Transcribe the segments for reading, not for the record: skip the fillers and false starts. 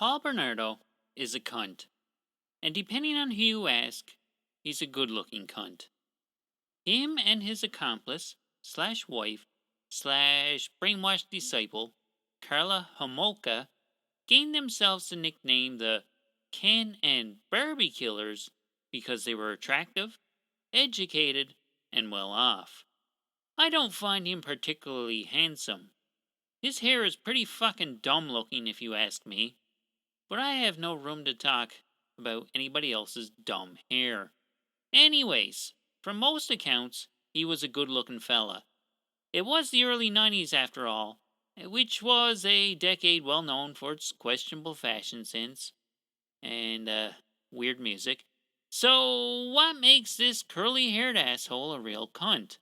Paul Bernardo is a cunt. And depending on who you ask, he's a good-looking cunt. Him and his accomplice, slash wife, slash brainwashed disciple, Karla Homolka, gained themselves the nickname the Ken and Barbie Killers because they were attractive, educated, and well off. I don't find him particularly handsome. His hair is pretty fucking dumb looking if you ask me. But I have no room to talk about anybody else's dumb hair. Anyways, from most accounts, he was a good looking fella. It was the early 90s after all, which was a decade well known for its questionable fashion sense and weird music. So, what makes this curly haired asshole a real cunt?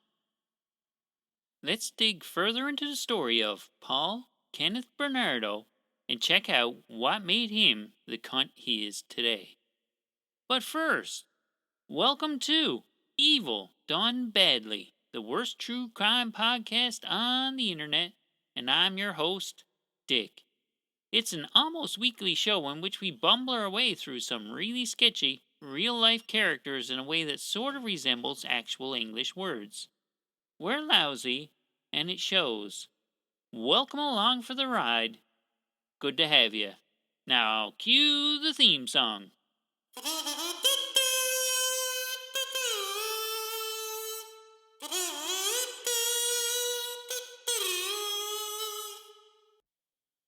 Let's dig further into the story of Paul Kenneth Bernardo and check out what made him the cunt he is today. But first, welcome to Evil Done Badly, the worst true crime podcast on the internet, and I'm your host, Dick. It's an almost weekly show in which we bumble our way through some really sketchy, real-life characters in a way that sort of resembles actual English words. We're lousy, and it shows. Welcome along for the ride. Good to have you. Now, cue the theme song.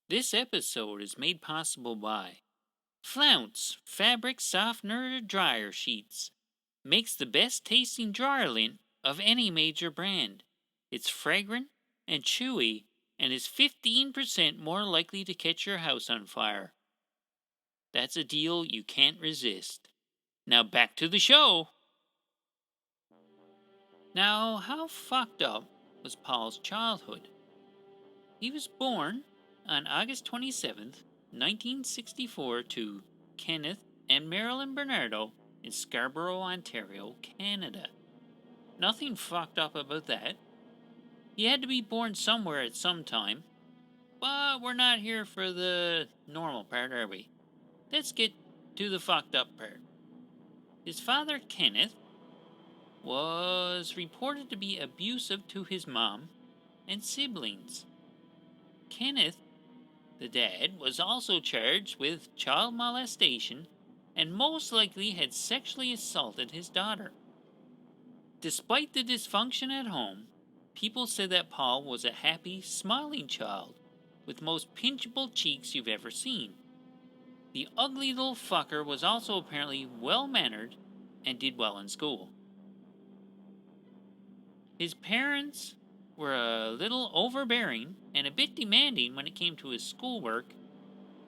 This episode is made possible by Flounce Fabric Softener Dryer Sheets. Makes the best tasting dryer lint of any major brand. It's fragrant and chewy and is 15% more likely to catch your house on fire. That's a deal you can't resist. Now back to the show. Now, how fucked up was Paul's childhood? He was born on August 27th, 1964 to Kenneth and Marilyn Bernardo in Scarborough, Ontario, Canada. Nothing fucked up about that. He had to be born somewhere at some time. But we're not here for the normal part, are we? Let's get to the fucked up part. His father, Kenneth, was reported to be abusive to his mom and siblings. Kenneth, the dad, was also charged with child molestation and most likely had sexually assaulted his daughter. Despite the dysfunction at home, people said that Paul was a happy, smiling child with most pinchable cheeks you've ever seen. The ugly little fucker was also apparently well-mannered and did well in school. His parents were a little overbearing and a bit demanding when it came to his schoolwork,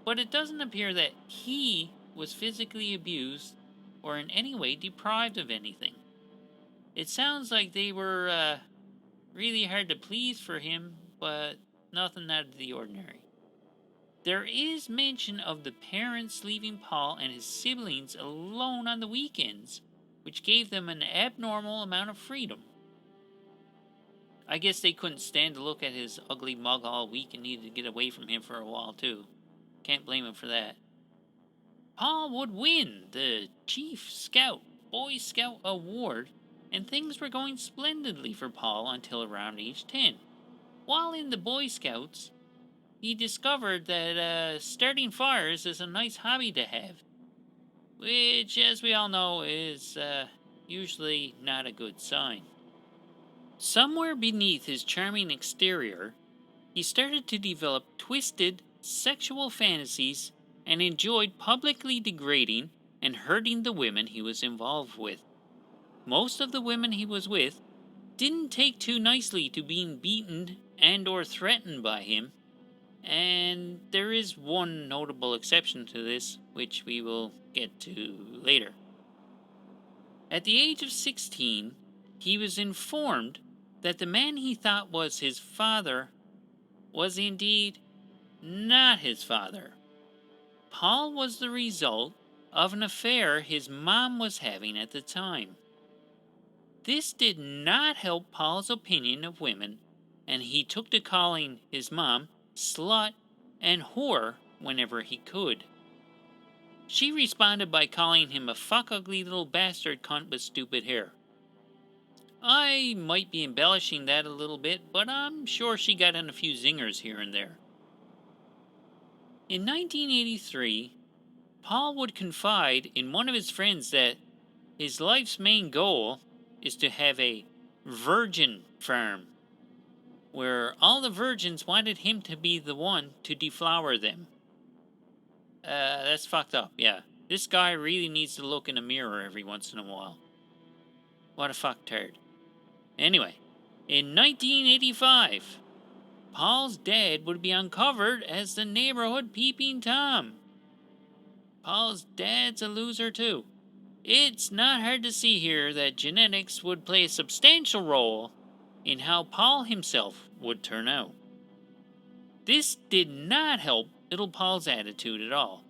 but it doesn't appear that he was physically abused or in any way deprived of anything. It sounds like they were really hard to please for him, but nothing out of the ordinary. There is mention of the parents leaving Paul and his siblings alone on the weekends, which gave them an abnormal amount of freedom. I guess they couldn't stand to look at his ugly mug all week and needed to get away from him for a while too. Can't blame him for that. Paul would win the Chief Scout Boy Scout Award, and things were going splendidly for Paul until around age 10. While in the Boy Scouts, he discovered that starting fires is a nice hobby to have, which, as we all know, is usually not a good sign. Somewhere beneath his charming exterior, he started to develop twisted sexual fantasies and enjoyed publicly degrading and hurting the women he was involved with. Most of the women he was with didn't take too nicely to being beaten and or threatened by him, and there is one notable exception to this, which we will get to later. At the age of 16, he was informed that the man he thought was his father was indeed not his father. Paul was the result of an affair his mom was having at the time. This did not help Paul's opinion of women, and he took to calling his mom slut and whore whenever he could. She responded by calling him a fuck ugly little bastard cunt with stupid hair. I might be embellishing that a little bit, but I'm sure she got in a few zingers here and there. In 1983, Paul would confide in one of his friends that his life's main goal is to have a virgin farm, where all the virgins wanted him to be the one to deflower them. That's fucked up, yeah. This guy really needs to look in a mirror every once in a while. What a fucktard. Anyway, in 1985, Paul's dad would be uncovered as the neighborhood peeping Tom. Paul's dad's a loser too. It's not hard to see here that genetics would play a substantial role in how Paul himself would turn out. This did not help little Paul's attitude at all.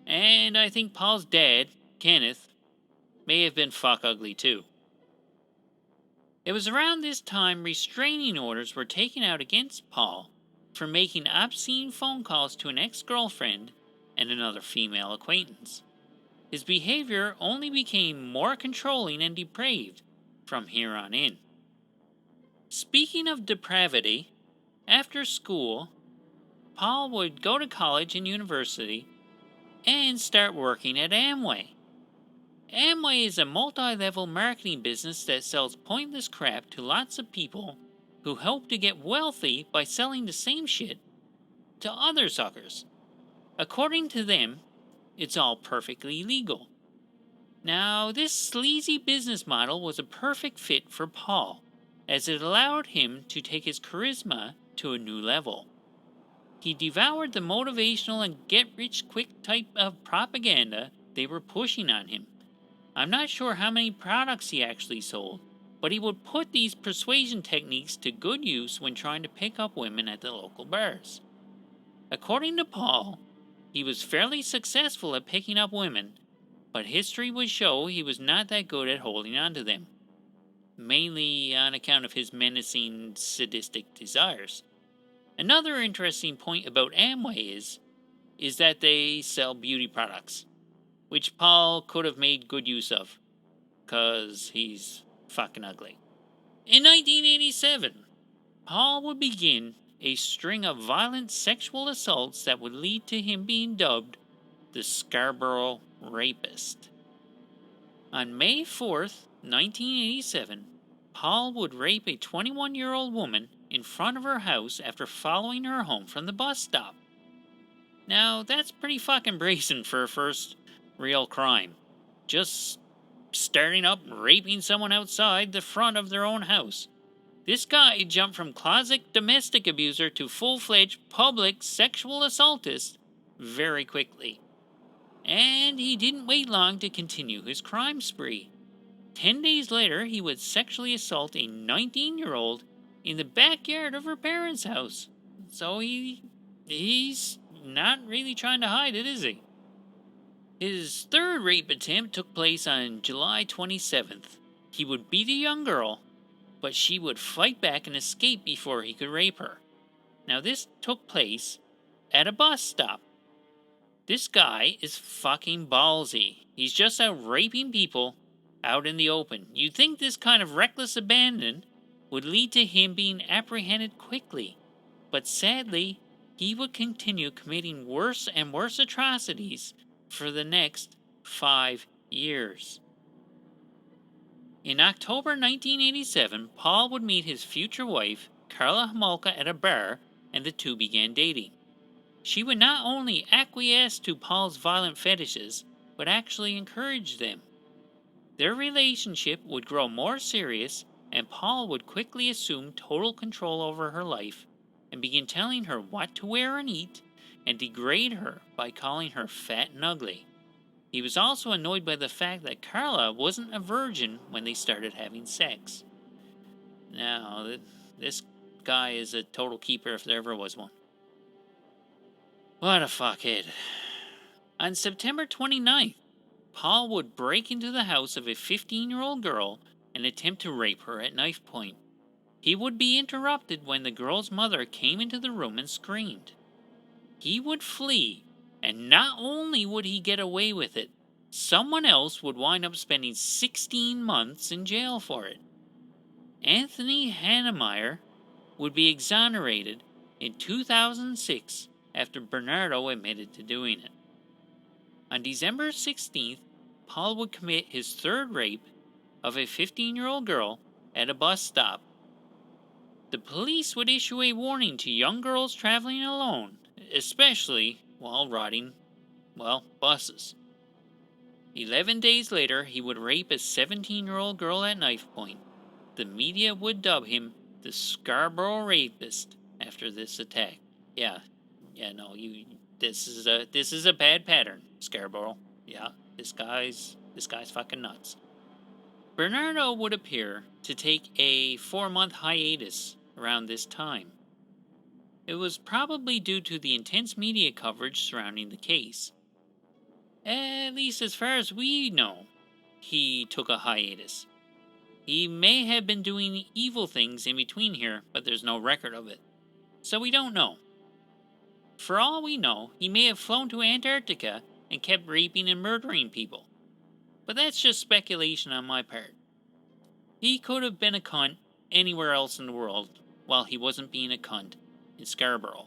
And I think Paul's dad, Kenneth, may have been fuck ugly too. It was around this time restraining orders were taken out against Paul for making obscene phone calls to an ex-girlfriend and another female acquaintance. His behavior only became more controlling and depraved from here on in. Speaking of depravity, after school, Paul would go to college and university and start working at Amway. Amway is a multi-level marketing business that sells pointless crap to lots of people who hope to get wealthy by selling the same shit to other suckers. According to them, it's all perfectly legal. Now, this sleazy business model was a perfect fit for Paul, as it allowed him to take his charisma to a new level. He devoured the motivational and get-rich-quick type of propaganda they were pushing on him. I'm not sure how many products he actually sold, but he would put these persuasion techniques to good use when trying to pick up women at the local bars. According to Paul, he was fairly successful at picking up women, but history would show he was not that good at holding on to them, mainly on account of his menacing, sadistic desires. Another interesting point about Amway is that they sell beauty products, which Paul could have made good use of, 'cause he's fucking ugly. In 1987, Paul would begin a string of violent sexual assaults that would lead to him being dubbed the Scarborough Rapist. On May 4th, 1987, Paul would rape a 21-year-old woman in front of her house after following her home from the bus stop. Now, that's pretty fucking brazen for a first real crime. Just starting up raping someone outside the front of their own house. This guy jumped from closet domestic abuser to full-fledged public sexual assaultist very quickly. And he didn't wait long to continue his crime spree. 10 days later, he would sexually assault a 19-year-old in the backyard of her parents' house. So he's not really trying to hide it, is he? His third rape attempt took place on July 27th. He would beat a young girl, but she would fight back and escape before he could rape her. Now, this took place at a bus stop. This guy is fucking ballsy. He's just out raping people out in the open. You'd think this kind of reckless abandon would lead to him being apprehended quickly, but sadly, he would continue committing worse and worse atrocities for the next 5 years. In October 1987, Paul would meet his future wife, Karla Homolka, at a bar, and the two began dating. She would not only acquiesce to Paul's violent fetishes, but actually encourage them. Their relationship would grow more serious, and Paul would quickly assume total control over her life and begin telling her what to wear and eat, and degrade her by calling her fat and ugly. He was also annoyed by the fact that Karla wasn't a virgin when they started having sex. Now, this guy is a total keeper if there ever was one. What a fuckhead. On September 29th, Paul would break into the house of a 15-year-old girl and attempt to rape her at knife point. He would be interrupted when the girl's mother came into the room and screamed. he would flee, and not only would he get away with it, someone else would wind up spending 16 months in jail for it. Anthony Hannemeyer would be exonerated in 2006 after Bernardo admitted to doing it. On December 16th, Paul would commit his third rape of a 15-year-old girl at a bus stop. The police would issue a warning to young girls traveling alone, especially while riding, buses. 11 days later, he would rape a 17-year-old girl at knife point. The media would dub him the Scarborough Rapist after this attack. This is a bad pattern, Scarborough. Yeah, this guy's fucking nuts. Bernardo would appear to take a 4-month hiatus around this time. It was probably due to the intense media coverage surrounding the case. At least as far as we know, he took a hiatus. He may have been doing evil things in between here, but there's no record of it. So we don't know. For all we know, he may have flown to Antarctica and kept raping and murdering people. But that's just speculation on my part. He could have been a cunt anywhere else in the world while he wasn't being a cunt in Scarborough.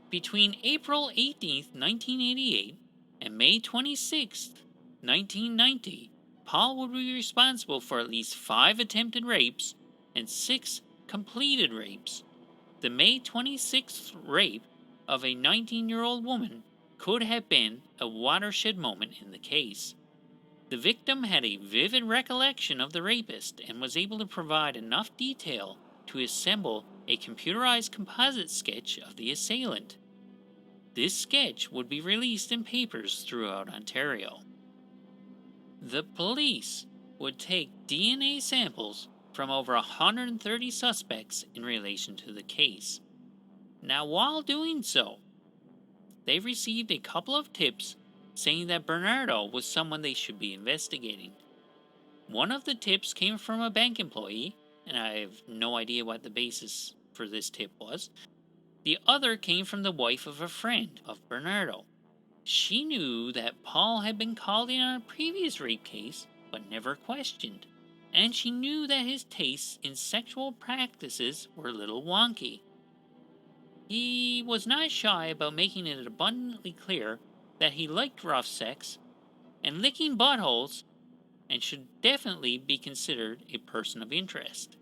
Between April 18th, 1988 and May 26th, 1990, Paul would be responsible for at least 5 attempted rapes and 6 completed rapes. The May 26th rape of a 19-year-old woman could have been a watershed moment in the case. The victim had a vivid recollection of the rapist and was able to provide enough detail to assemble a computerized composite sketch of the assailant. This sketch would be released in papers throughout Ontario. The police would take DNA samples from over 130 suspects in relation to the case. Now, while doing so, they received a couple of tips saying that Bernardo was someone they should be investigating. One of the tips came from a bank employee, and I have no idea what the basis for this tip was. The other came from the wife of a friend of Bernardo. She knew that Paul had been called in on a previous rape case, but never questioned. And she knew that his tastes in sexual practices were a little wonky. He was not shy about making it abundantly clear that he liked rough sex and licking buttholes and should definitely be considered a person of interest.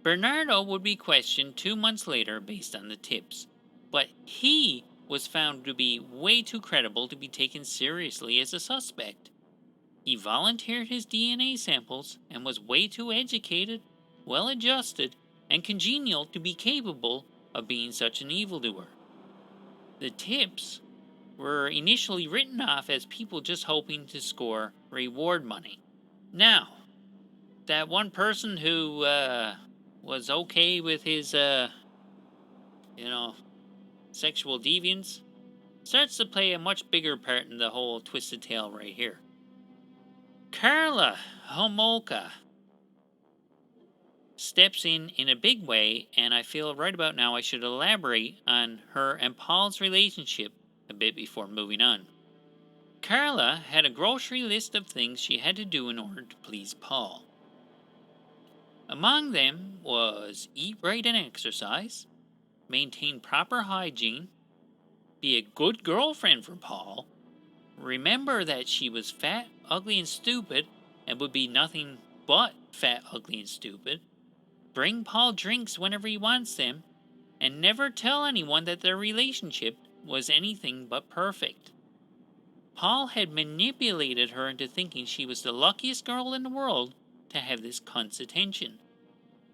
Bernardo would be questioned 2 months later based on the tips, but he was found to be way too credible to be taken seriously as a suspect. He volunteered his DNA samples and was way too educated, well-adjusted, and congenial to be capable of being such an evildoer. The tips were initially written off as people just hoping to score reward money. Now, that one person who was okay with his, sexual deviance starts to play a much bigger part in the whole twisted tale right here. Karla Homolka steps in a big way, and I feel right about now I should elaborate on her and Paul's relationship a bit before moving on. Karla had a grocery list of things she had to do in order to please Paul. Among them was eat right and exercise, maintain proper hygiene, be a good girlfriend for Paul, remember that she was fat, ugly, and stupid, and would be nothing but fat, ugly, and stupid, bring Paul drinks whenever he wants them, and never tell anyone that their relationship was anything but perfect. Paul had manipulated her into thinking she was the luckiest girl in the world to have this cunt's attention.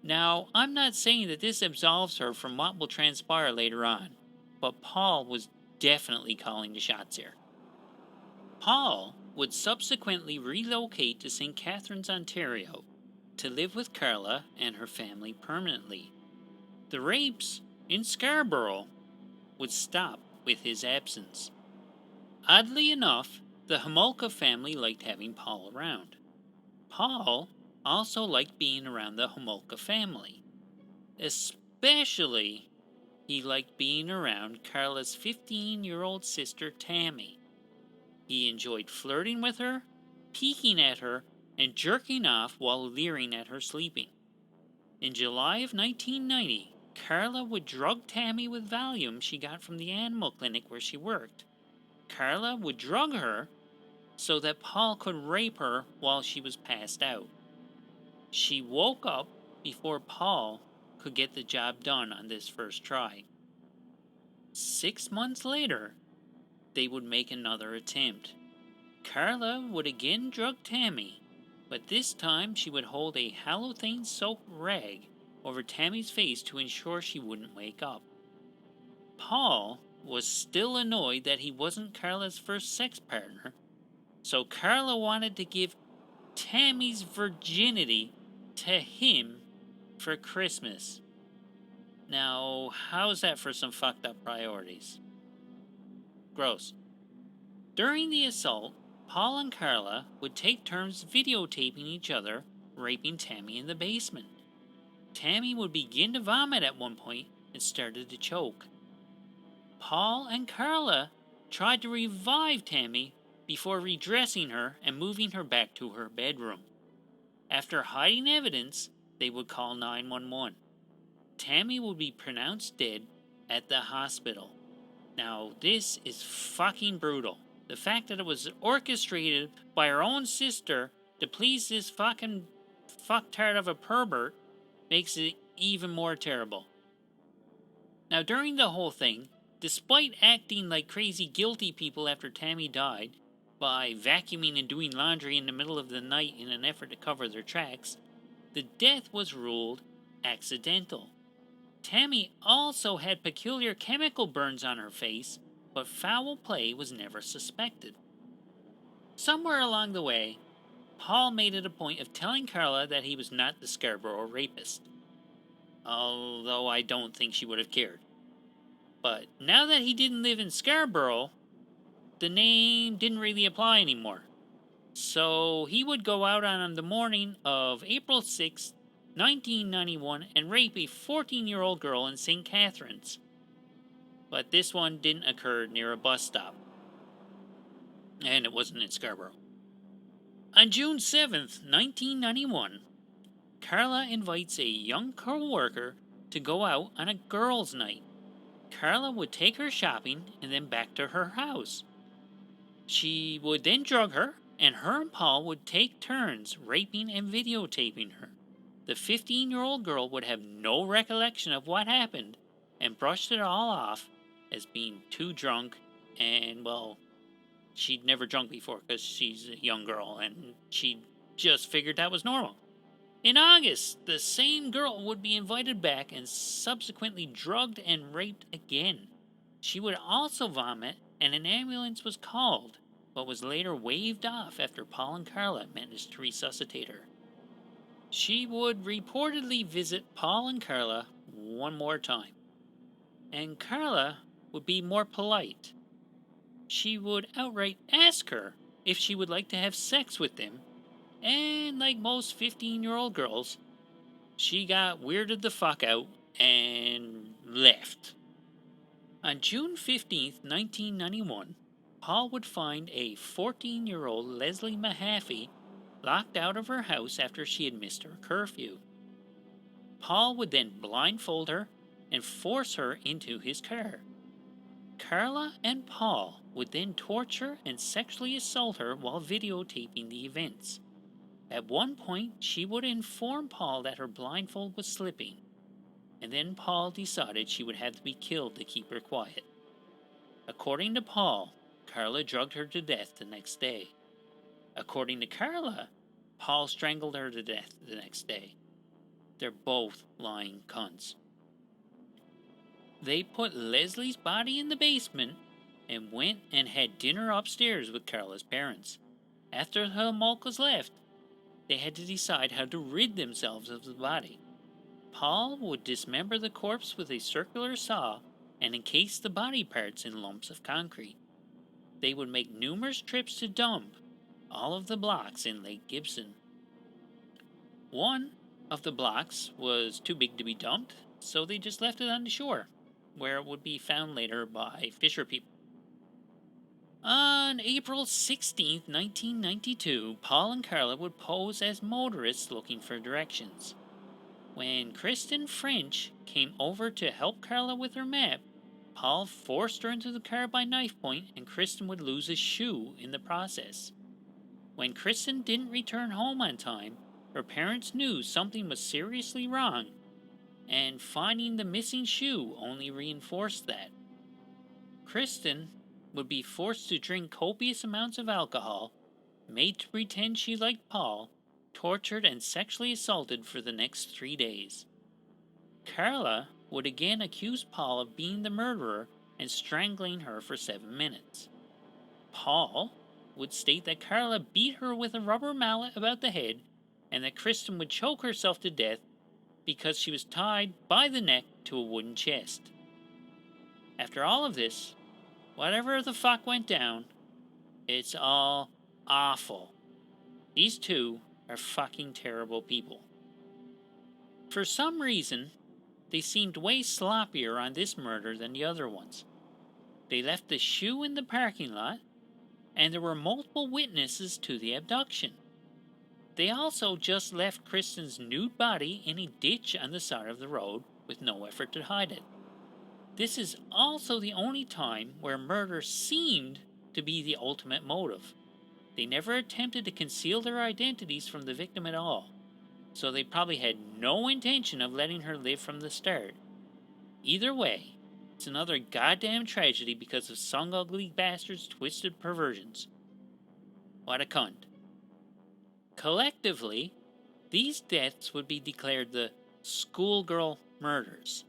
Now, I'm not saying that this absolves her from what will transpire later on, but Paul was definitely calling the shots here. Paul would subsequently relocate to St. Catharines, Ontario, to live with Karla and her family permanently. The rapes in Scarborough would stop with his absence. Oddly enough, the Homolka family liked having Paul around. Paul also liked being around the Homolka family. Especially, he liked being around Karla's 15-year-old sister Tammy. He enjoyed flirting with her, peeking at her, and jerking off while leering at her sleeping. In July of 1990, Karla would drug Tammy with Valium she got from the animal clinic where she worked. Karla would drug her so that Paul could rape her while she was passed out. She woke up before Paul could get the job done on this first try. 6 months later, they would make another attempt. Karla would again drug Tammy, but this time she would hold a halothane-soaked rag over Tammy's face to ensure she wouldn't wake up. Paul was still annoyed that he wasn't Karla's first sex partner, so Karla wanted to give Tammy's virginity to him for Christmas. Now, how's that for some fucked up priorities? Gross. During the assault, Paul and Karla would take turns videotaping each other raping Tammy in the basement. Tammy would begin to vomit at one point and started to choke. Paul and Karla tried to revive Tammy before redressing her and moving her back to her bedroom. After hiding evidence, they would call 911. Tammy would be pronounced dead at the hospital. Now, this is fucking brutal. The fact that it was orchestrated by her own sister to please this fucking fucktard of a pervert makes it even more terrible. Now, during the whole thing, despite acting like crazy guilty people after Tammy died, by vacuuming and doing laundry in the middle of the night in an effort to cover their tracks, the death was ruled accidental. Tammy also had peculiar chemical burns on her face, but foul play was never suspected. Somewhere along the way, Paul made it a point of telling Karla that he was not the Scarborough rapist, although I don't think she would have cared. But now that he didn't live in Scarborough, the name didn't really apply anymore. So he would go out on the morning of April 6, 1991 and rape a 14-year-old girl in St. Catharines. But this one didn't occur near a bus stop. And it wasn't in Scarborough. On June 7th, 1991, Karla invites a young co-worker to go out on a girls' night. Karla would take her shopping and then back to her house. She would then drug her, and her and Paul would take turns raping and videotaping her. The 15-year-old girl would have no recollection of what happened and brushed it all off as being too drunk and, well, she'd never drunk before because she's a young girl and she just figured that was normal. In August, the same girl would be invited back and subsequently drugged and raped again. She would also vomit, and an ambulance was called, but was later waved off after Paul and Karla managed to resuscitate her. She would reportedly visit Paul and Karla one more time, and Karla would be more polite. She would outright ask her if she would like to have sex with them, and like most 15-year-old girls, she got weirded the fuck out and left. On June 15th, 1991, Paul would find a 14-year-old Leslie Mahaffey locked out of her house after she had missed her curfew. Paul would then blindfold her and force her into his car. Karla and Paul would then torture and sexually assault her while videotaping the events. At one point, she would inform Paul that her blindfold was slipping, and then Paul decided she would have to be killed to keep her quiet. According to Paul, Karla drugged her to death the next day. According to Karla, Paul strangled her to death the next day. They're both lying cunts. They put Leslie's body in the basement and went and had dinner upstairs with Karla's parents. After the Homolkas left, they had to decide how to rid themselves of the body. Paul would dismember the corpse with a circular saw and encase the body parts in lumps of concrete. They would make numerous trips to dump all of the blocks in Lake Gibson. One of the blocks was too big to be dumped, so they just left it on the shore. where it would be found later by fisher people. On April 16th, 1992, Paul and Karla would pose as motorists looking for directions. When Kristen French came over to help Karla with her map, Paul forced her into the car by knife point, and Kristen would lose a shoe in the process. When Kristen didn't return home on time, her parents knew something was seriously wrong, and finding the missing shoe only reinforced that. Kristen would be forced to drink copious amounts of alcohol, made to pretend she liked Paul, tortured and sexually assaulted for the next 3 days. Karla would again accuse Paul of being the murderer and strangling her for 7 minutes. Paul would state that Karla beat her with a rubber mallet about the head and that Kristen would choke herself to death because she was tied by the neck to a wooden chest. After all of this, whatever the fuck went down, it's all awful. These two are fucking terrible people. For some reason, they seemed way sloppier on this murder than the other ones. They left the shoe in the parking lot, and there were multiple witnesses to the abduction. They also just left Kristen's nude body in a ditch on the side of the road with no effort to hide it. This is also the only time where murder seemed to be the ultimate motive. They never attempted to conceal their identities from the victim at all, so they probably had no intention of letting her live from the start. Either way, it's another goddamn tragedy because of some ugly bastard's twisted perversions. What a cunt. Collectively, these deaths would be declared the schoolgirl murders.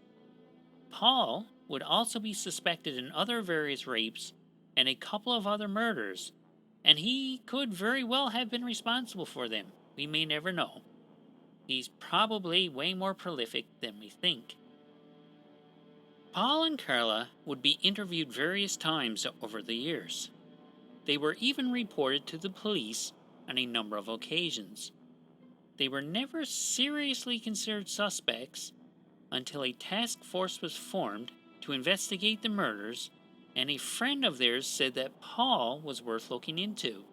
Paul would also be suspected in other various rapes and a couple of other murders, and he could very well have been responsible for them. We may never know. He's probably way more prolific than we think. Paul and Karla would be interviewed various times over the years. They were even reported to the police on a number of occasions. They were never seriously considered suspects until a task force was formed to investigate the murders, and a friend of theirs said that Paul was worth looking into.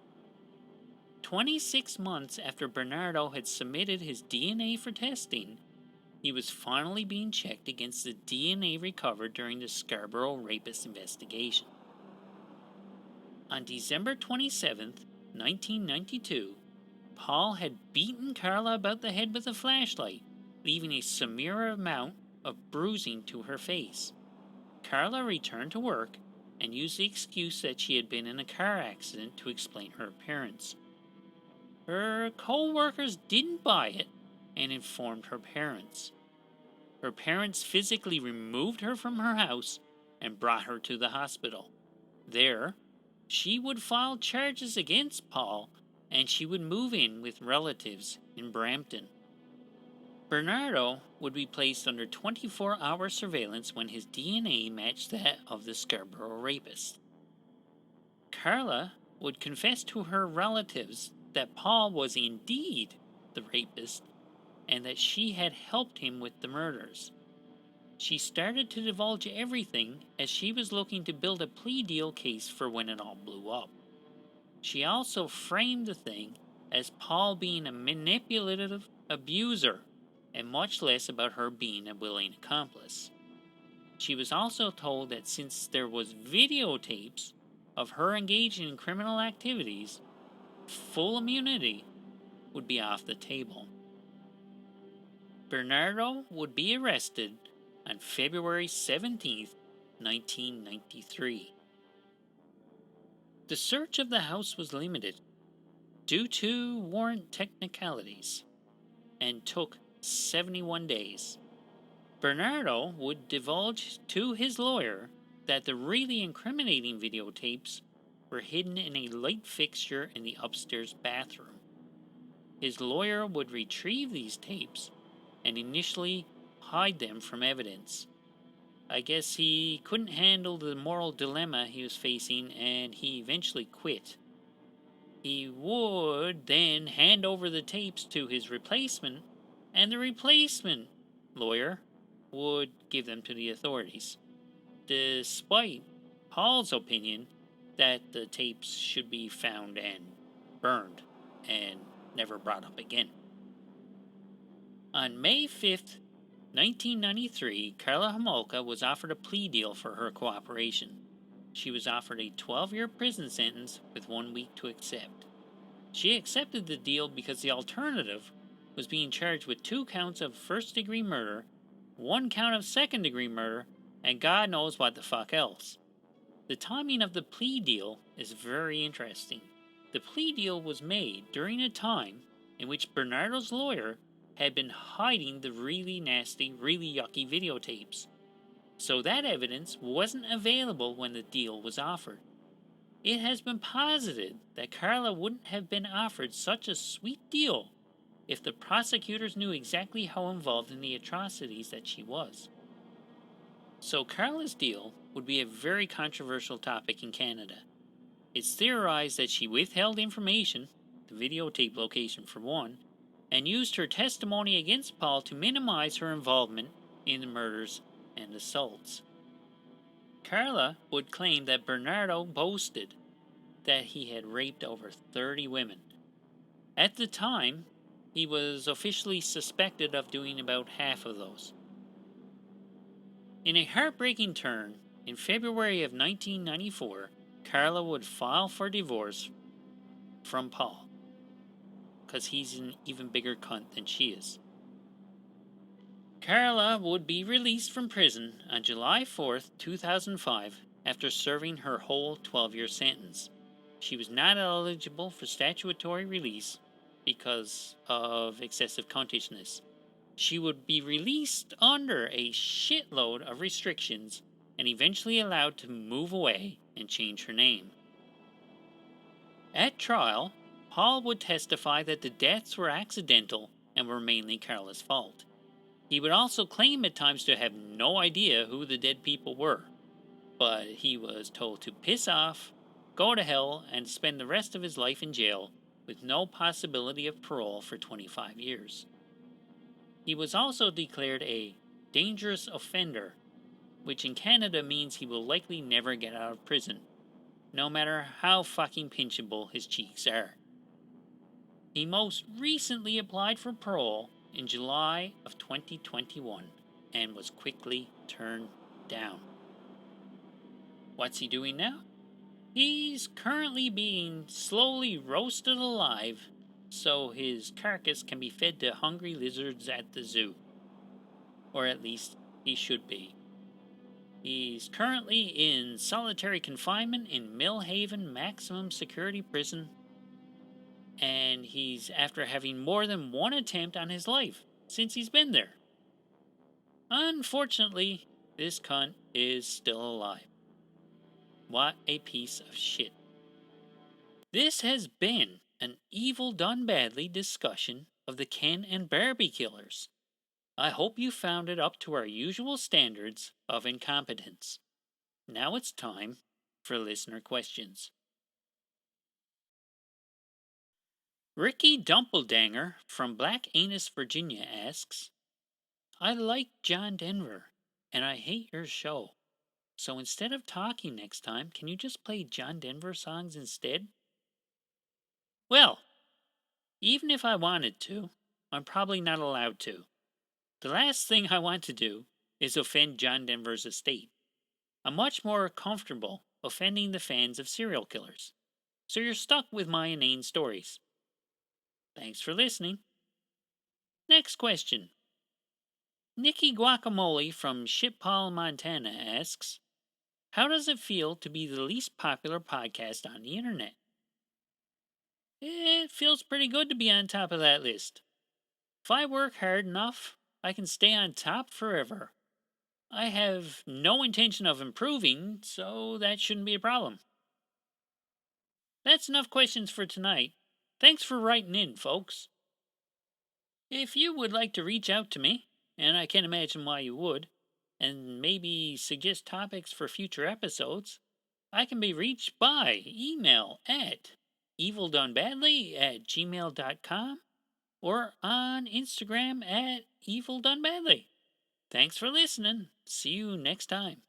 26 months after Bernardo had submitted his DNA for testing, he was finally being checked against the DNA recovered during the Scarborough rapist investigation. On December 27, 1992, Paul had beaten Karla about the head with a flashlight, leaving a severe amount of bruising to her face. Karla returned to work and used the excuse that she had been in a car accident to explain her appearance. Her co-workers didn't buy it and informed her parents. Her parents physically removed her from her house and brought her to the hospital. There, she would file charges against Paul, and she would move in with relatives in Brampton. Bernardo would be placed under 24-hour surveillance when his DNA matched that of the Scarborough rapist. Karla would confess to her relatives that Paul was indeed the rapist and that she had helped him with the murders. She started to divulge everything as she was looking to build a plea deal case for when it all blew up. She also framed the thing as Paul being a manipulative abuser, and much less about her being a willing accomplice. She was also told that since there was videotapes of her engaging in criminal activities, full immunity would be off the table. Bernardo would be arrested on February 17, 1993. The search of the house was limited due to warrant technicalities and took 71 days. Bernardo would divulge to his lawyer that the really incriminating videotapes were hidden in a light fixture in the upstairs bathroom. His lawyer would retrieve these tapes and initially hide them from evidence. I guess he couldn't handle the moral dilemma he was facing, and he eventually quit. He would then hand over the tapes to his replacement, and the replacement lawyer would give them to the authorities. despite Paul's opinion that the tapes should be found and burned and never brought up again. On May 5th, 1993, Karla Homolka was offered a plea deal for her cooperation. She was offered a 12-year prison sentence with 1 week to accept. She accepted the deal because the alternative was being charged with 2 counts of first-degree murder, 1 count of second-degree murder, and God knows what the fuck else. The timing of the plea deal is very interesting. The plea deal was made during a time in which Bernardo's lawyer had been hiding the really nasty, really yucky videotapes. So that evidence wasn't available when the deal was offered. It has been posited that Karla wouldn't have been offered such a sweet deal if the prosecutors knew exactly how involved in the atrocities that she was. So Karla's deal would be a very controversial topic in Canada. It's theorized that she withheld information, the videotape location for one, and used her testimony against Paul to minimize her involvement in the murders and assaults. Karla would claim that Bernardo boasted that he had raped over 30 women. At the time, he was officially suspected of doing about half of those. In a heartbreaking turn, in February of 1994, Karla would file for divorce from Paul, because he's an even bigger cunt than she is. Karla would be released from prison on July 4th, 2005, after serving her whole 12-year sentence. She was not eligible for statutory release because of excessive cuntishness. She would be released under a shitload of restrictions and eventually allowed to move away and change her name. At trial, Paul would testify that the deaths were accidental and were mainly Karla's fault. He would also claim at times to have no idea who the dead people were, but he was told to piss off, go to hell, and spend the rest of his life in jail with no possibility of parole for 25 years. He was also declared a dangerous offender, which in Canada means he will likely never get out of prison, no matter how fucking pinchable his cheeks are. He most recently applied for parole in July of 2021 and was quickly turned down. What's he doing now? He's currently being slowly roasted alive so his carcass can be fed to hungry lizards at the zoo. Or at least he should be. He's currently in solitary confinement in Millhaven Maximum Security Prison, and he's after having more than one attempt on his life since he's been there. Unfortunately, this cunt is still alive. What a piece of shit. This has been an Evil Done Badly discussion of the Ken and Barbie Killers. I hope you found it up to our usual standards of incompetence. Now it's time for listener questions. Ricky Dumpeldanger from Black Anus, Virginia asks, I like John Denver, and I hate your show. So instead of talking next time, can you just play John Denver songs instead? Well, even if I wanted to, I'm probably not allowed to. The last thing I want to do is offend John Denver's estate. I'm much more comfortable offending the fans of serial killers. So you're stuck with my inane stories. Thanks for listening. Next question. Nikki Guacamole from Shitpal, Montana asks, how does it feel to be the least popular podcast on the internet? It feels pretty good to be on top of that list. If I work hard enough, I can stay on top forever. I have no intention of improving, so that shouldn't be a problem. That's enough questions for tonight. Thanks for writing in, folks. If you would like to reach out to me, and I can imagine why you would, and maybe suggest topics for future episodes, I can be reached by email at evildonebadly@gmail.com or on Instagram at evildonebadly. Thanks for listening. See you next time.